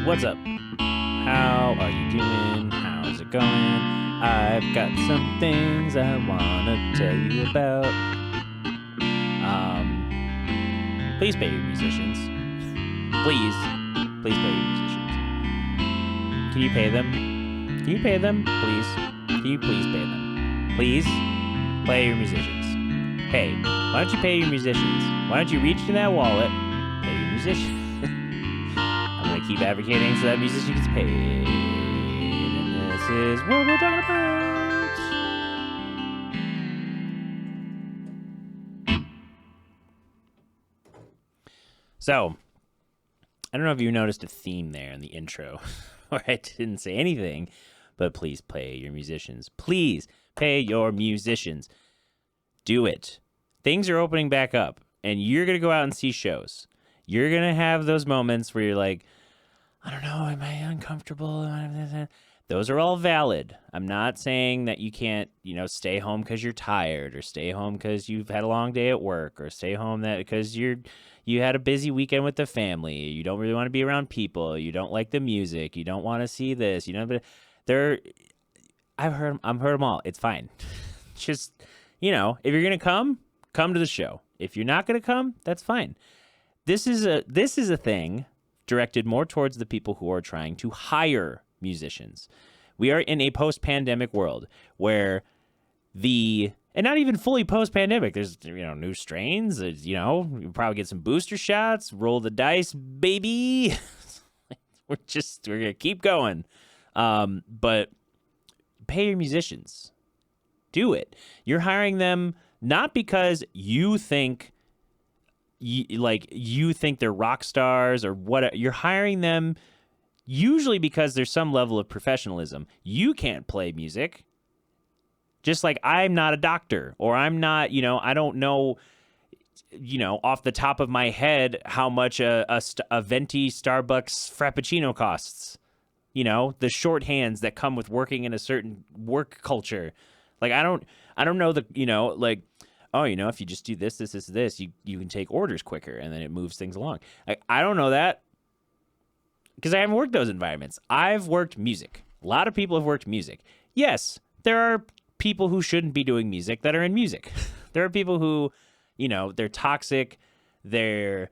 What's up? How are you doing? How's it going? I've got some things I want to tell you about. Please pay your musicians. Please pay your musicians. Can you pay them? Can you pay them? Please. Can you please pay them? Please pay your musicians. Hey, why don't you pay your musicians? Why don't you reach to that wallet, pay your musicians? I'm going to keep advocating so that musician gets paid. And this is what we're talking about. So, I don't know if you noticed a theme there in the intro where I didn't say anything, but please pay your musicians. Please pay your musicians. Do it. Things are opening back up, and you're going to go out and see shows. You're going to have those moments where you're like, I don't know, am I uncomfortable? Those are all valid. I'm not saying that you can't, stay home because you're tired, or stay home because you've had a long day at work, or stay home because you had a busy weekend with the family. You don't really want to be around people. You don't like the music. You don't want to see this. But I've heard them all. It's fine. Just, if you're gonna come to the show. If you're not gonna come, that's fine. This is a thing directed more towards the people who are trying to hire musicians. We are in a post-pandemic world where and not even fully post-pandemic. There's, new strains. You probably get some booster shots. Roll the dice, baby. We're gonna keep going. But pay your musicians. Do it. You're hiring them not because you think they're rock stars or what. You're hiring them usually because there's some level of professionalism. You can't play music. Just like I'm not a doctor, or I'm not, I don't know, off the top of my head how much a venti Starbucks Frappuccino costs. The shorthands that come with working in a certain work culture. Like, I don't know if you just do this, you can take orders quicker and then it moves things along. I don't know that because I haven't worked those environments. I've worked music. A lot of people have worked music. Yes, there are people who shouldn't be doing music that are in music. There are people who, they're toxic, they're,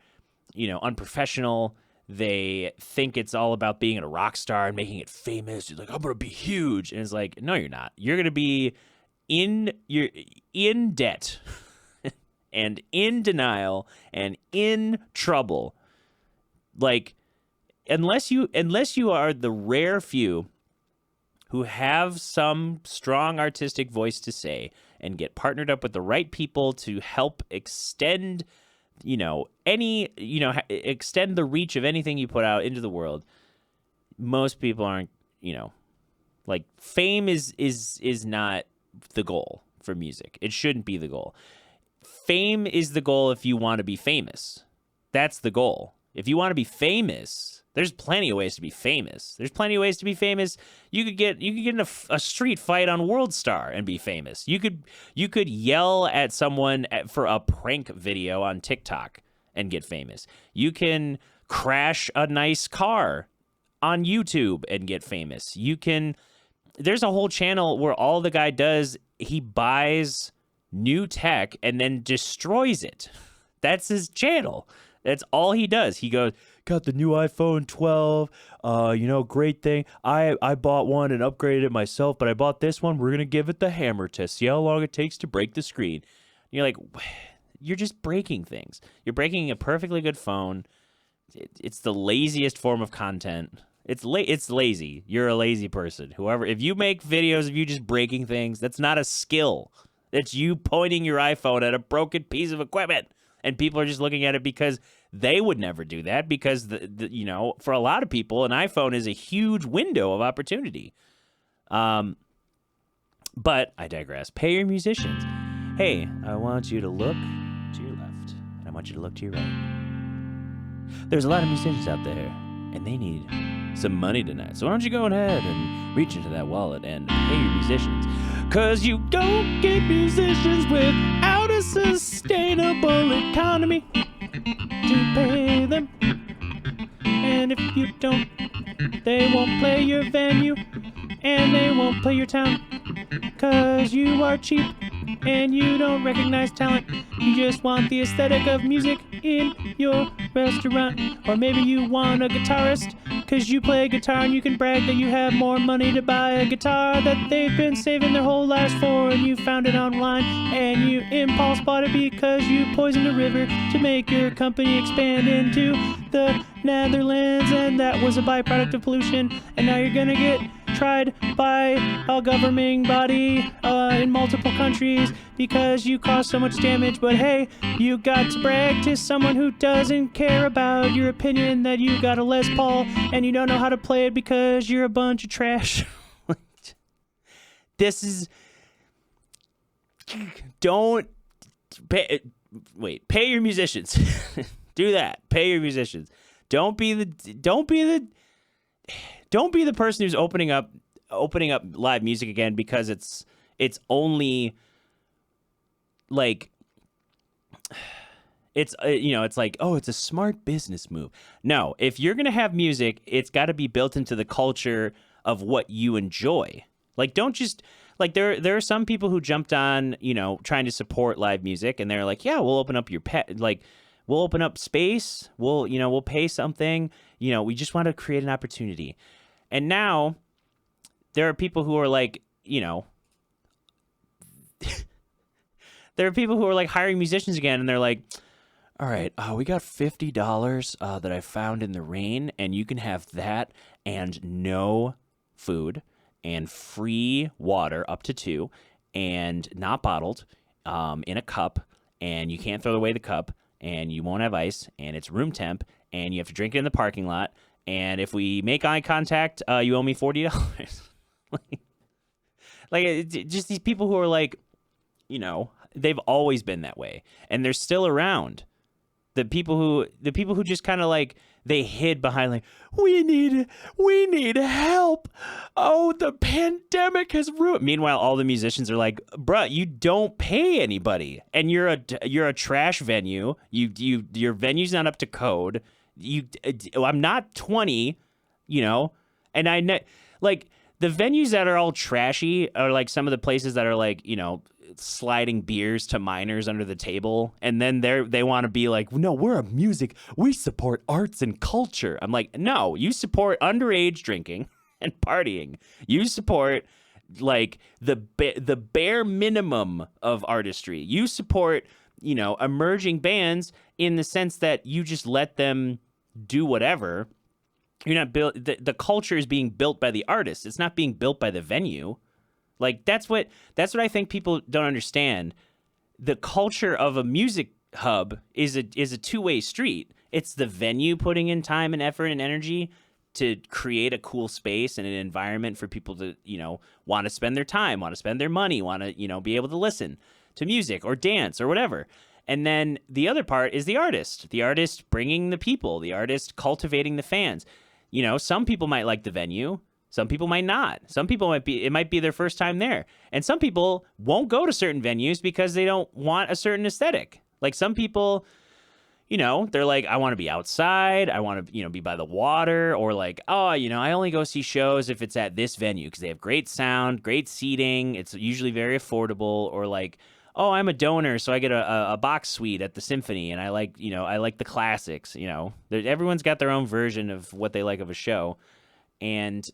unprofessional. They think it's all about being a rock star and making it famous. You're like, I'm going to be huge. And it's like, no, you're not. You're going to be you're in debt and in denial and in trouble. Like, unless you are the rare few who have some strong artistic voice to say and get partnered up with the right people to help extend extend the reach of anything you put out into the world, most people aren't, fame is not the goal for music. It shouldn't be the goal. Fame is the goal if you want to be famous. That's the goal. If you want to be famous, there's plenty of ways to be famous. There's plenty of ways to be famous. You could get in a street fight on World Star and be famous. You could yell at someone for a prank video on TikTok and get famous. You can crash a nice car on YouTube and get famous. There's a whole channel where all the guy does, he buys new tech and then destroys it. That's his channel. That's all he does. He goes, got the new iPhone 12, great thing. I bought one and upgraded it myself, but I bought this one. We're going to give it the hammer test. See how long it takes to break the screen. And you're like, you're just breaking things. You're breaking a perfectly good phone. It's the laziest form of content. It's lazy. You're a lazy person. If you make videos of you just breaking things, that's not a skill. It's you pointing your iPhone at a broken piece of equipment. And people are just looking at it because they would never do that, because for a lot of people, an iPhone is a huge window of opportunity. But I digress. Pay your musicians. Hey, I want you to look to your left, and I want you to look to your right. There's a lot of musicians out there, and they need some money tonight. So why don't you go ahead and reach into that wallet and pay your musicians? Because you don't get musicians without a sustainable economy to pay them. And if you don't, they won't play your venue, and they won't play your town, 'cause you are cheap and you don't recognize talent. You just want the aesthetic of music in your restaurant. Or maybe you want a guitarist, 'cause you play guitar and you can brag that you have more money to buy a guitar that they've been saving their whole lives for, and you found it online and you impulse bought it because you poisoned a river to make your company expand into the Netherlands, and that was a byproduct of pollution, and now you're gonna get tried by a governing body in multiple countries because you caused so much damage. But hey, you got to brag to someone who doesn't care about your opinion that you got a Les Paul and you don't know how to play it because you're a bunch of trash. This is... Don't... Pay your musicians. Do that. Pay your musicians. Don't be the person who's opening up live music again because it's only like it's it's like, oh, it's a smart business move. No, if you're gonna have music, it's got to be built into the culture of what you enjoy. Like, don't just like there are some people who jumped on trying to support live music, and they're like, yeah, we'll open up we'll open up space. We'll pay something. We just want to create an opportunity. And now there are people who are like, there are people who are like hiring musicians again, and they're like, all right, we got $50 that I found in the rain, and you can have that and no food and free water up to 2 and not bottled in a cup, and you can't throw away the cup, and you won't have ice, and it's room temp, and you have to drink it in the parking lot, and if we make eye contact, you owe me $40. Just these people who are like, they've always been that way, and they're still around. The people who just kind of like, they hid behind like, we need help. Oh, the pandemic has ruined. Meanwhile, all the musicians are like, bruh, you don't pay anybody, and you're a trash venue. Your venue's not up to code. I'm not 20, and I know, like, the venues that are all trashy are like some of the places that are like, sliding beers to minors under the table, and then they want to be like, no, we're a music, we support arts and culture. I'm like, no, you support underage drinking and partying. You support like the bare minimum of artistry. You support emerging bands in the sense that you just let them do whatever. You're not built. The culture is being built by the artist. It's not being built by the venue. Like, that's what I think people don't understand. The culture of a music hub is a two-way street. It's the venue putting in time and effort and energy to create a cool space and an environment for people to, want to spend their time, want to spend their money, want to, be able to listen to music or dance or whatever. And then the other part is the artist bringing the people, the artist cultivating the fans. Some people might like the venue. Some people might not. Some people it might be their first time there. And some people won't go to certain venues because they don't want a certain aesthetic. Like, some people, they're like, I want to be outside. I want to, be by the water, or like, oh, I only go see shows if it's at this venue because they have great sound, great seating. It's usually very affordable. Or like, oh, I'm a donor, so I get a box suite at the symphony, and I like the classics. Everyone's got their own version of what they like of a show. And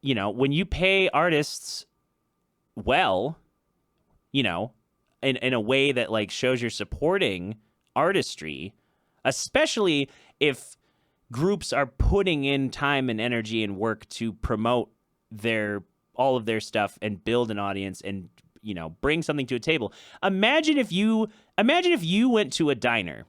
when you pay artists well, in a way that like shows you're supporting artistry, especially if groups are putting in time and energy and work to promote all of their stuff and build an audience and bring something to a table. Imagine if you went to a diner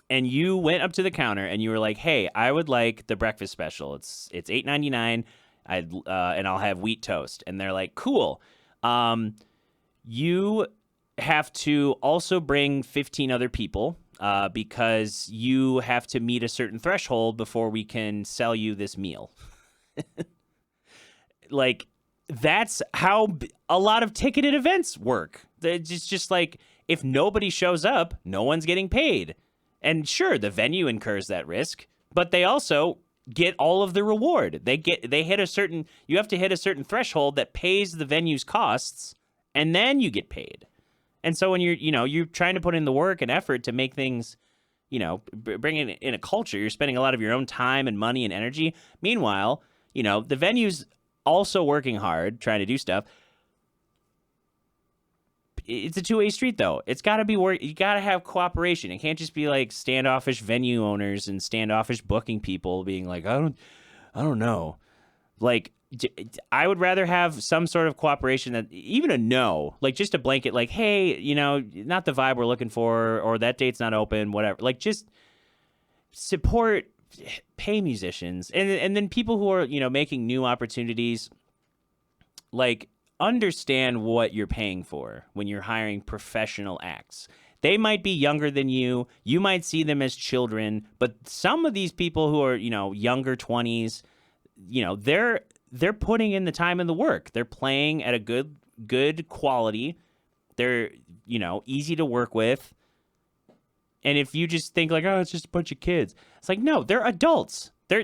and you went up to the counter and you were like, "Hey, I would like the breakfast special. It's $8.99. and I'll have wheat toast." And they're like, "Cool. You have to also bring 15 other people because you have to meet a certain threshold before we can sell you this meal." Like, that's how a lot of ticketed events work. It's just like, if nobody shows up, no one's getting paid. And sure, the venue incurs that risk, but they also get all of the reward. They hit a certain, you have to hit a certain threshold that pays the venue's costs, and then you get paid. And so when you're trying to put in the work and effort to make things, bring in a culture, you're spending a lot of your own time and money and energy. Meanwhile, the venue's also working hard, trying to do stuff. It's a two-way street, though. It's got to be work. You got to have cooperation. It can't just be like standoffish venue owners and standoffish booking people being like, I don't know. Like, I would rather have some sort of cooperation, that even a no, like just a blanket, like, hey, not the vibe we're looking for, or that date's not open, whatever. Like, just support, pay musicians, and then people who are making new opportunities, like, understand what you're paying for when you're hiring professional acts. They might be younger than you. You might see them as children, but some of these people who are, younger 20s, they're putting in the time and the work. They're playing at a good quality. They're, easy to work with. And if you just think like, oh, it's just a bunch of kids. It's like, no, they're adults. They're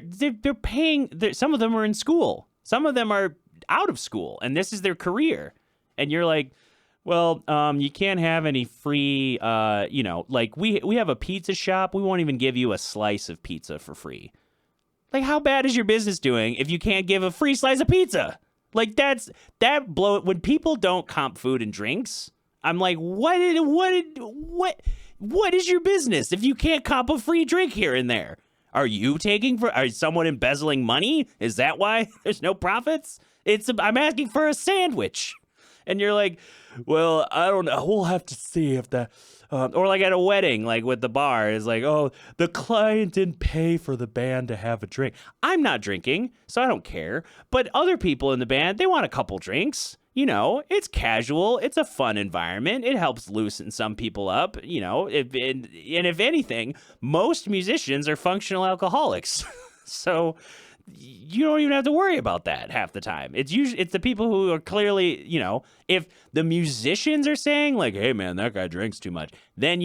paying. Some of them are in school. Some of them are out of school, and this is their career. And you're like, well, you can't have any free, like we have a pizza shop. We won't even give you a slice of pizza for free. Like, how bad is your business doing if you can't give a free slice of pizza? Like, that blow. When people don't comp food and drinks, I'm like, what is your business if you can't comp a free drink here and there? Are someone embezzling money? Is that why there's no profits? I'm asking for a sandwich. And you're like, well, I don't know. We'll have to see if that, or like at a wedding, like with the bar, is like, oh, the client didn't pay for the band to have a drink. I'm not drinking, so I don't care. But other people in the band, they want a couple drinks. It's casual. It's a fun environment. It helps loosen some people up. If anything, most musicians are functional alcoholics. So you don't even have to worry about that half the time. It's the people who are clearly, if the musicians are saying like, hey man, that guy drinks too much, then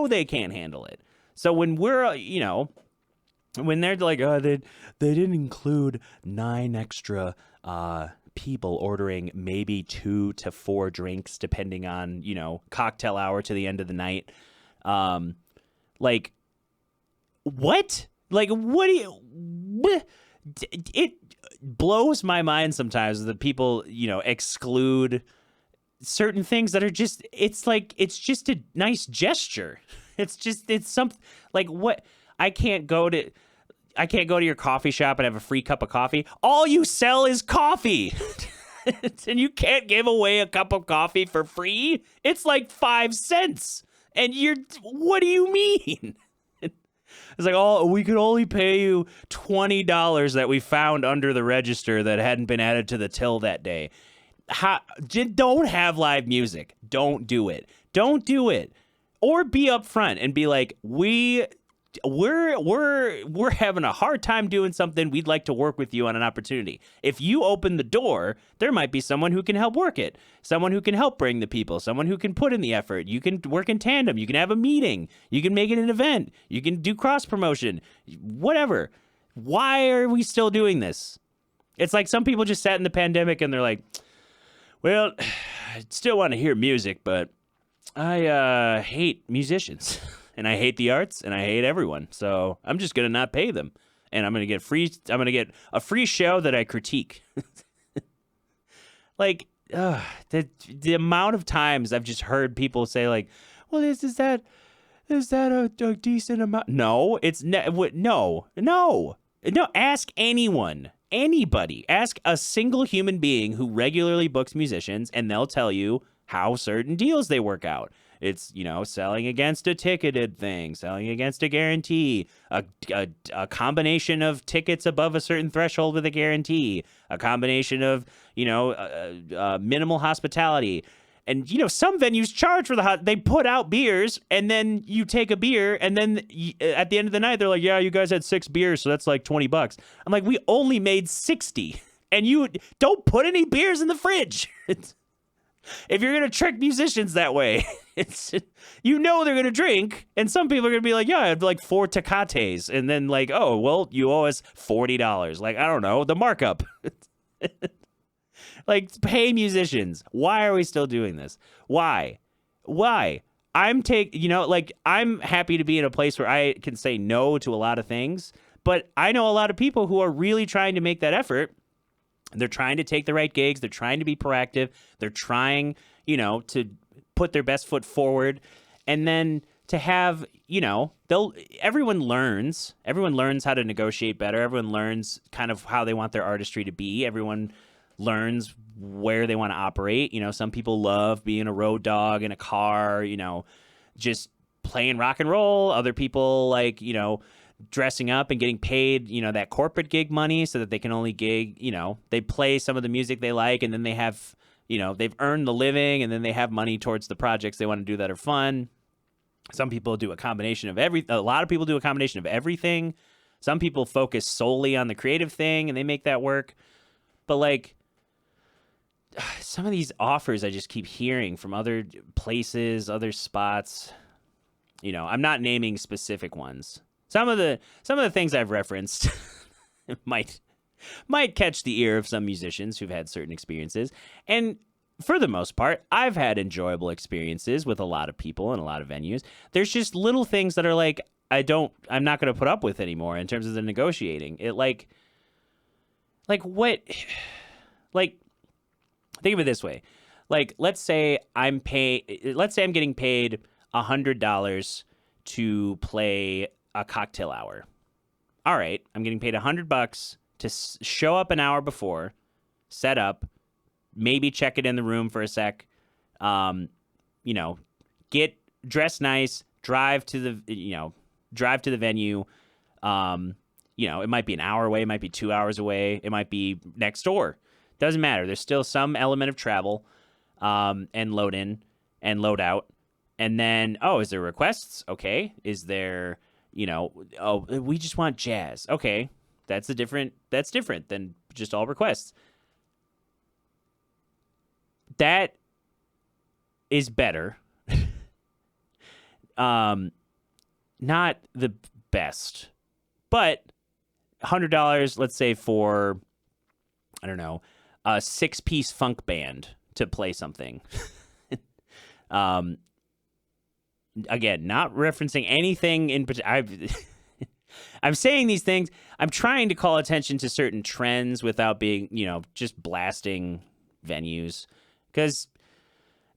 they can't handle it. So when we're, when they're like, oh, they didn't include 9 extra people ordering maybe 2 to 4 drinks depending on, cocktail hour to the end of the night. Like, what? Like, what do you... It blows my mind sometimes that people, exclude certain things that are just, it's just a nice gesture. It's something like, what? I can't go to your coffee shop and have a free cup of coffee. All you sell is coffee. And you can't give away a cup of coffee for free. It's like 5 cents. And what do you mean? It's like, oh, we could only pay you $20 that we found under the register that hadn't been added to the till that day. Don't have live music. Don't do it. Don't do it. Or be upfront and be like, we're having a hard time doing something. We'd like to work with you on an opportunity. If you open the door, there might be someone who can help work it, someone who can help bring the people, someone who can put in the effort. You can work in tandem. You can have a meeting. You can make it an event. You can do cross promotion, whatever. Why are we still doing this? It's like some people just sat in the pandemic and they're like, well, I still want to hear music, but I hate musicians. And I hate the arts, and I hate everyone. So I'm just gonna not pay them, and I'm gonna get a free show that I critique. Like, the amount of times I've just heard people say like, "Well, is that a decent amount?" No, it's no. Ask anyone, anybody. Ask a single human being who regularly books musicians, and they'll tell you how certain deals they work out. It's, selling against a ticketed thing, selling against a guarantee, a combination of tickets above a certain threshold with a guarantee, a combination of, minimal hospitality. And, some venues charge for they put out beers, and then you take a beer, and then at the end of the night, they're like, yeah, you guys had 6 beers, so that's like $20. I'm like, we only made 60, and you don't put any beers in the fridge. If you're going to trick musicians that way, it's they're going to drink, and some people are going to be like, yeah, I have like 4 Tecates, and then like, oh, well, you owe us $40. Like, I don't know, the markup. Like, pay musicians. Why are we still doing this? Why? I'm happy to be in a place where I can say no to a lot of things, but I know a lot of people who are really trying to make that effort. They're trying to take the right gigs. They're trying to be proactive. They're trying, to put their best foot forward. And then to have, everyone learns how to negotiate better. Everyone learns kind of how they want their artistry to be. Everyone learns where they want to operate. Some people love being a road dog in a car, just playing rock and roll. Other people like, dressing up and getting paid, that corporate gig money so that they can only gig, they play some of the music they like, and then they have, they've earned the living, and then they have money towards the projects they want to do that are fun. Some people do a combination of a lot of people do a combination of everything. Some people focus solely on the creative thing and they make that work. But like, some of these offers I just keep hearing from other places, other spots, I'm not naming specific ones. Some of the things I've referenced might catch the ear of some musicians who've had certain experiences. And for the most part, I've had enjoyable experiences with a lot of people and a lot of venues. There's just little things that are like, I'm not going to put up with anymore in terms of the negotiating. It like what, like, think of it this way. Like, let's say I'm getting paid $100 to play a cocktail hour. All right, I'm getting paid $100 to show up an hour before, set up, maybe check it in the room for a sec, get dressed nice, drive to the venue. It might be an hour away, it might be 2 hours away, it might be next door. Doesn't matter. There's still some element of travel, and load in and load out. And then, is there requests? Okay. Is there, we just want jazz. Okay. That's different than just all requests. That is better. Not the best, but $100, let's say, for, I don't know, a 6-piece funk band to play something. Again, not referencing anything in particular. I'm saying these things. I'm trying to call attention to certain trends without being, just blasting venues. Because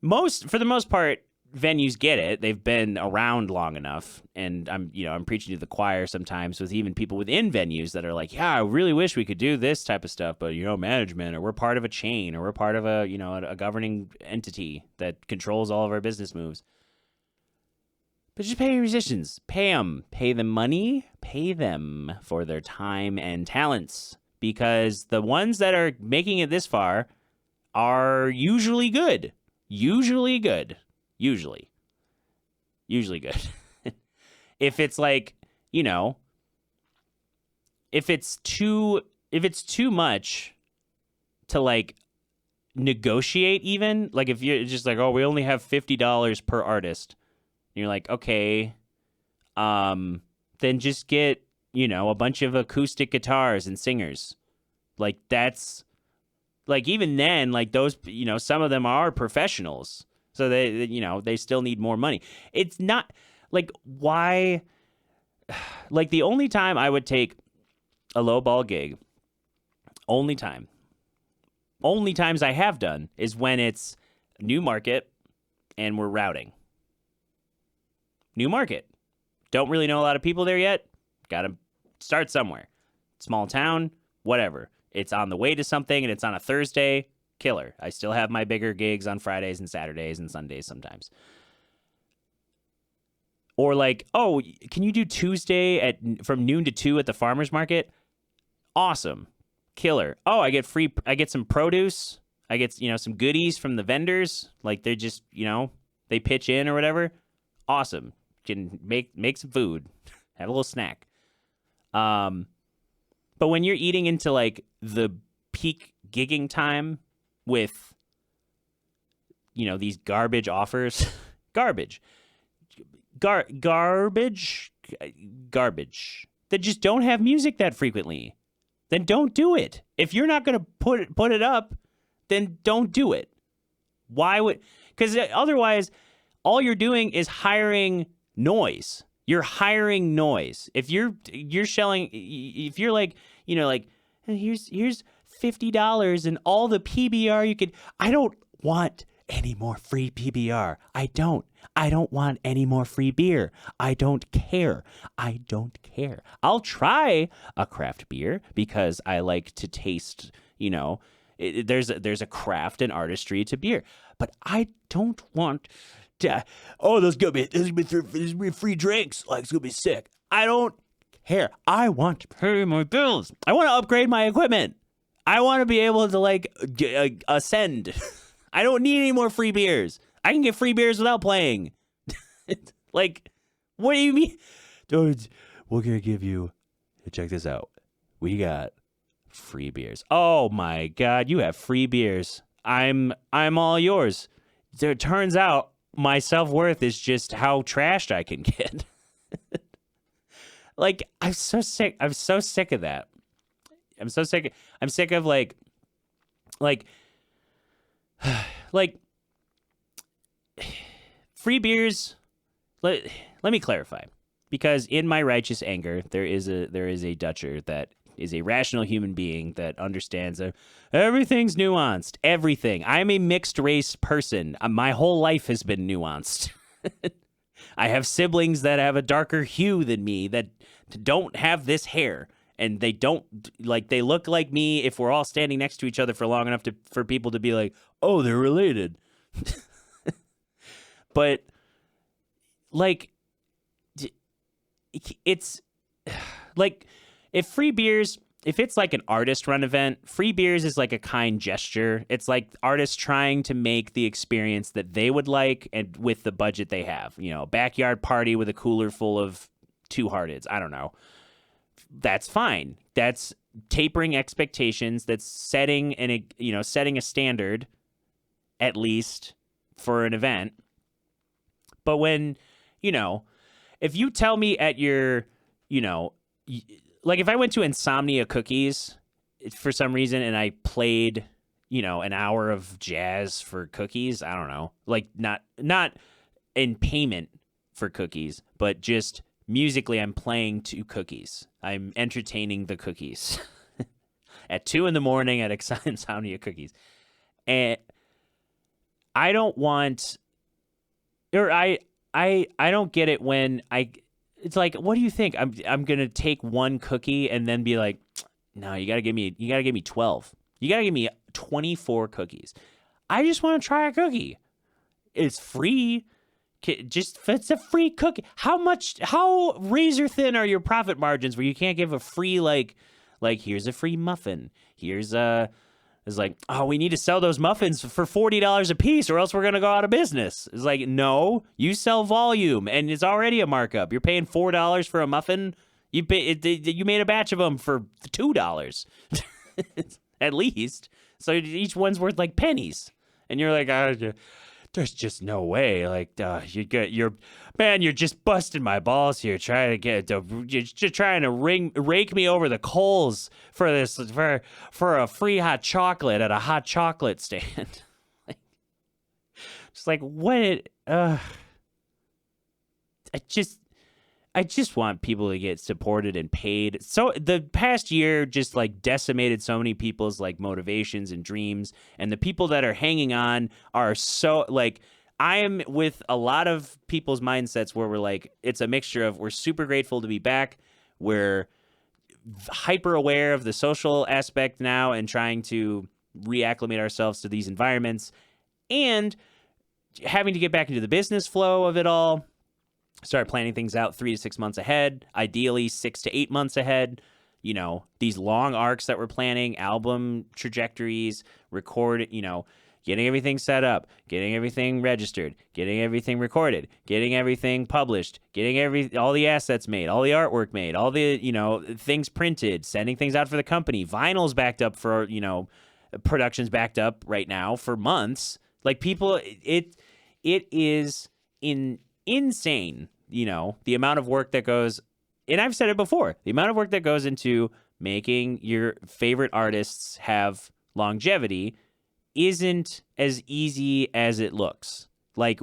for the most part, venues get it. They've been around long enough. And I'm preaching to the choir sometimes with even people within venues that are like, yeah, I really wish we could do this type of stuff. But, management, or we're part of a chain, or we're part of a governing entity that controls all of our business moves. But just pay your musicians. Pay them. Pay them money. Pay them for their time and talents. Because the ones that are making it this far are usually good. Usually good. Usually good. If it's like, if it's too much to like negotiate, even like if you're just like, we only have $50 per artist. And you're like, okay, then just get, a bunch of acoustic guitars and singers. Like, that's like, even then, like those, some of them are professionals. So they still need more money. It's not like, why, like the only time I would take a lowball gig, only times I have done is when it's new market and we're routing. New market. Don't really know a lot of people there yet. Got to start somewhere. Small town, whatever. It's on the way to something and it's on a Thursday. Killer. I still have my bigger gigs on Fridays and Saturdays and Sundays sometimes. Or like, can you do Tuesday from noon to 2 at the farmer's market? Awesome. Killer. I get some produce. I get, some goodies from the vendors. Like they're just, they pitch in or whatever. Awesome. Can make some food. Have a little snack. But when you're eating into like the peak gigging time with these garbage offers, garbage, garbage that just don't have music that frequently, then don't do it. If you're not going to put it up, then don't do it. Why would? Because otherwise, all you're doing is hiring noise. You're hiring noise. If you're selling, if you're like, here's $50 and all the PBR you could. I don't want any more free PBR. I don't want any more free beer. I don't care. I'll try a craft beer because I like to taste, there's a craft and artistry to beer. But I don't want to, there's gonna be free drinks. Like, it's gonna be sick. I don't care. I want to pay my bills. I want to upgrade my equipment. I want to be able to ascend. I don't need any more free beers. I can get free beers without playing. Like, what do you mean? Dude, we're going to give you, check this out. We got free beers. Oh my God, you have free beers. I'm all yours. It turns out my self-worth is just how trashed I can get. Like, I'm so sick of that. I'm sick of like free beers. Let me clarify, because in my righteous anger, there is a Dutcher that is a rational human being that understands that everything's nuanced. Everything. I'm a mixed race person. My whole life has been nuanced. I have siblings that have a darker hue than me that don't have this hair. And they don't, they look like me if we're all standing next to each other for long enough for people to be like, oh, they're related. But, it's, if free beers, if it's like an artist-run event, free beers is like a kind gesture. It's like artists trying to make the experience that they would like and with the budget they have. A backyard party with a cooler full of Two Hearteds. I don't know. That's fine. That's tapering expectations. That's setting a standard, at least for an event. But when, if you tell me at your, if I went to Insomnia Cookies for some reason and I played, an hour of jazz for cookies, I don't know, not in payment for cookies, but just musically, I'm playing to cookies. I'm entertaining the cookies at 2 a.m. at Insomnia Cookies. And I don't want, or I don't get it when it's like, what do you think? I'm going to take one cookie and then be like, no, you got to give me 12. You got to give me 24 cookies. I just want to try a cookie. It's free. It's a free cookie. How razor thin are your profit margins where you can't give a free, here's a free muffin. It's like, oh, we need to sell those muffins for $40 a piece or else we're going to go out of business. It's like, no, you sell volume and it's already a markup. You're paying $4 for a muffin. You made a batch of them for $2 at least. So each one's worth like pennies. And you're like, there's just no way. You're just busting my balls here, trying to rake me over the coals for this for a free hot chocolate at a hot chocolate stand. I just want people to get supported and paid. So the past year just decimated so many people's motivations and dreams, and the people that are hanging on are so I am with a lot of people's mindsets where we're it's a mixture of we're super grateful to be back. We're hyper aware of the social aspect now and trying to reacclimate ourselves to these environments and having to get back into the business flow of it all. Start planning things out 3 to 6 months ahead, ideally 6 to 8 months ahead. These long arcs that we're planning, album trajectories, getting everything set up, getting everything registered, getting everything recorded, getting everything published, getting all the assets made, all the artwork made, all the, things printed, sending things out for the company, vinyl's backed up for, production's backed up right now for months. Like people, it is insane, the amount of work that goes, and I've said it before, the amount of work that goes into making your favorite artists have longevity isn't as easy as it looks. Like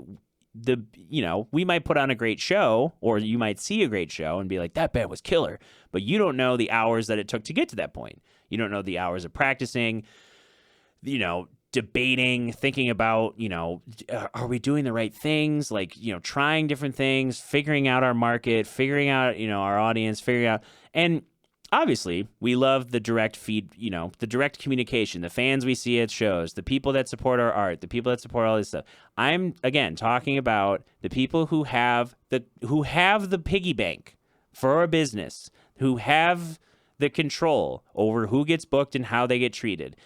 we might put on a great show, or you might see a great show and be like, that band was killer, but you don't know the hours that it took to get to that point. You don't know the hours of practicing, debating, thinking about, are we doing the right things? Like, trying different things, figuring out our market, figuring out, our audience, figuring out. And obviously, we love the direct feed, the direct communication, the fans we see at shows, the people that support our art, the people that support all this stuff. I'm, again, talking about the people who have the piggy bank for a business, who have the control over who gets booked and how they get treated.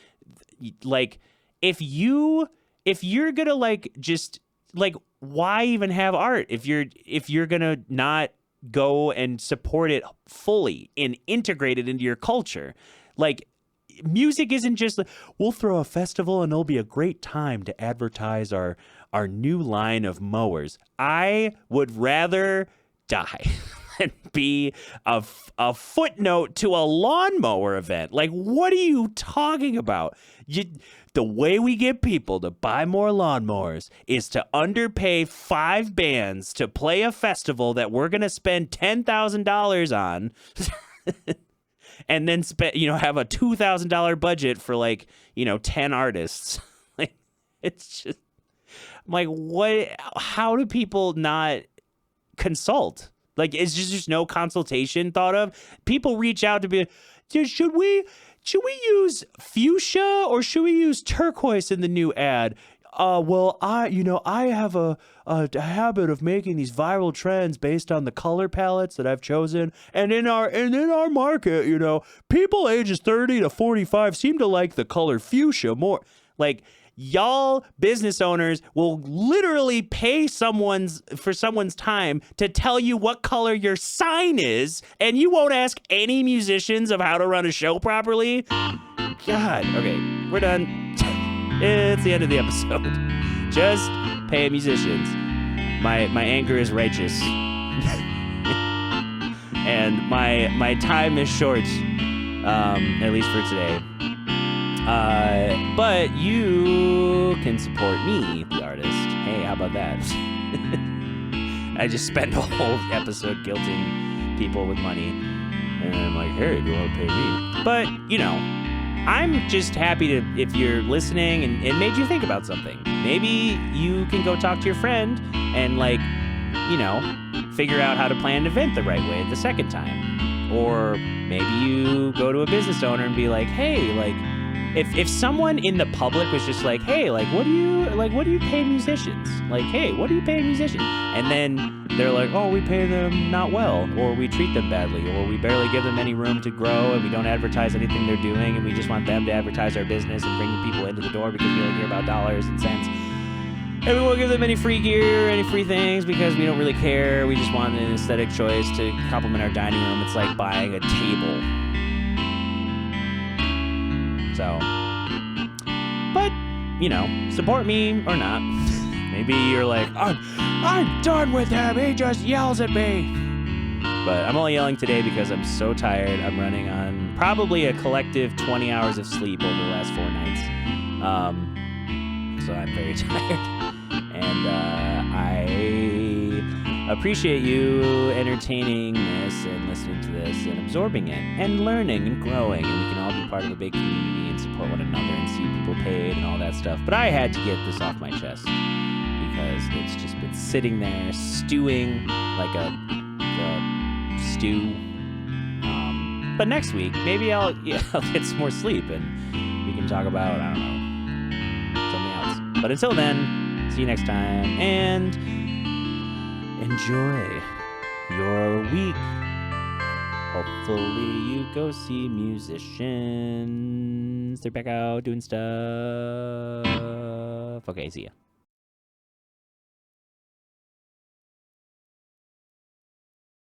Like, if you're gonna why even have art if you're gonna not go and support it fully and integrate it into your culture? Like, music isn't just like, we'll throw a festival and it'll be a great time to advertise our new line of mowers. I would rather die than be a footnote to a lawnmower event. Like, what are you talking about? The way we get people to buy more lawnmowers is to underpay 5 bands to play a festival that we're going to spend $10,000 on and then have a $2,000 budget for 10 artists. Like, it's just, I'm like, what, how do people not consult? Like, is just no consultation thought of? People reach out to be, should we use fuchsia or should we use turquoise in the new ad? Well, I have a habit of making these viral trends based on the color palettes that I've chosen, and in our market, people ages 30 to 45 seem to like the color fuchsia more. Like, y'all business owners will literally pay someone's time to tell you what color your sign is, and you won't ask any musicians of how to run a show properly. God. Okay, we're done. It's the end of the episode. Just pay musicians. My anger is righteous. And my time is short, at least for today. But you can support me, the artist. Hey, how about that? I just spent a whole episode guilting people with money. And I'm like, hey, do you want to pay me? But, I'm just happy if you're listening and it made you think about something. Maybe you can go talk to your friend and, figure out how to plan an event the right way the second time. Or maybe you go to a business owner and be like, hey, if someone in the public was just like, hey, what do you pay musicians? Like, hey, what do you pay musicians? And then they're like, oh, we pay them not well, or we treat them badly, or we barely give them any room to grow, and we don't advertise anything they're doing, and we just want them to advertise our business and bring the people into the door because we only care about dollars and cents. And we won't give them any free gear, any free things, because we don't really care. We just want an aesthetic choice to complement our dining room. It's like buying a table. So, but, support me or not. Maybe you're like, I'm done with him. He just yells at me. But I'm only yelling today because I'm so tired. I'm running on probably a collective 20 hours of sleep over the last 4 nights. So I'm very tired. And I appreciate you entertaining this and listening to this and absorbing it and learning and growing. And we can all be part of a big community and support one another and see people paid and all that stuff. But I had to get this off my chest because it's just been sitting there stewing like a stew. But next week, maybe I'll get some more sleep and we can talk about, I don't know, something else. But until then, see you next time and enjoy your week. Hopefully you go see musicians. They're back out doing stuff. Okay, see ya.